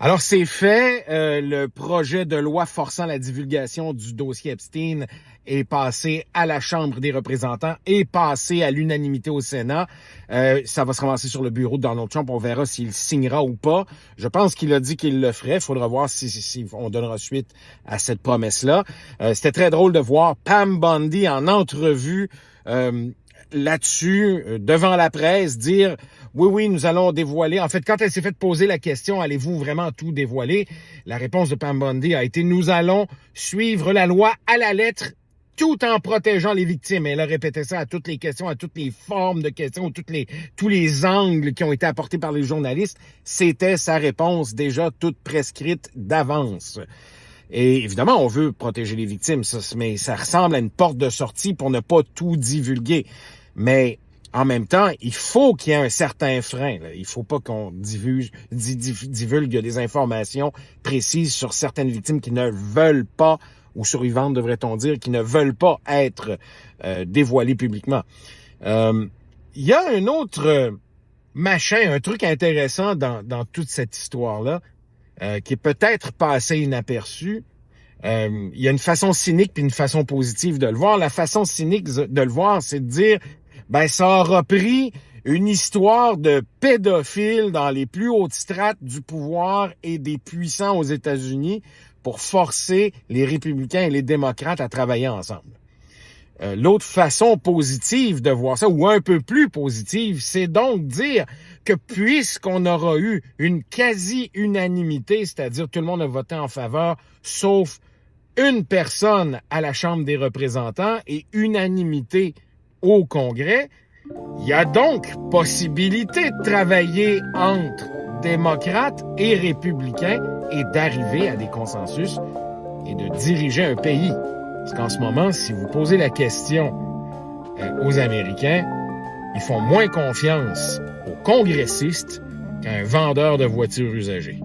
Alors, c'est fait. Le projet de loi forçant la divulgation du dossier Epstein est passé à la Chambre des représentants et passé à l'unanimité au Sénat. Ça va se ramasser sur le bureau de Donald Trump. On verra s'il signera ou pas. Je pense qu'il a dit qu'il le ferait. Il faudra voir si on donnera suite à cette promesse-là. C'était très drôle de voir Pam Bondi en entrevue là-dessus, devant la presse, dire « Oui, nous allons dévoiler ». En fait, quand elle s'est fait poser la question « Allez-vous vraiment tout dévoiler ?» La réponse de Pam Bondi a été « Nous allons suivre la loi à la lettre tout en protégeant les victimes ». Elle a répété ça à toutes les questions, à toutes les formes de questions, tous les angles qui ont été apportés par les journalistes. C'était sa réponse déjà toute prescrite d'avance. Et évidemment, on veut protéger les victimes, mais ça ressemble à une porte de sortie pour ne pas tout divulguer. Mais en même temps, il faut qu'il y ait un certain frein. Là. Il faut pas qu'on divulgue des informations précises sur certaines victimes qui ne veulent pas, ou survivantes devrait-on dire, qui ne veulent pas être dévoilées publiquement. Il y a un autre un truc intéressant dans toute cette histoire-là, qui est peut-être passé inaperçu. Il y a une façon cynique puis une façon positive de le voir. La façon cynique de le voir, c'est de dire ça aura pris une histoire de pédophiles dans les plus hautes strates du pouvoir et des puissants aux États-Unis pour forcer les républicains et les démocrates à travailler ensemble. L'autre façon positive de voir ça, ou un peu plus positive, c'est donc dire que puisqu'on aura eu une quasi-unanimité, c'est-à-dire tout le monde a voté en faveur, sauf une personne à la Chambre des représentants et unanimité au Congrès, il y a donc possibilité de travailler entre démocrates et républicains et d'arriver à des consensus et de diriger un pays. Parce qu'en ce moment, si vous posez la question aux Américains, ils font moins confiance aux congressistes qu'à un vendeur de voitures usagées.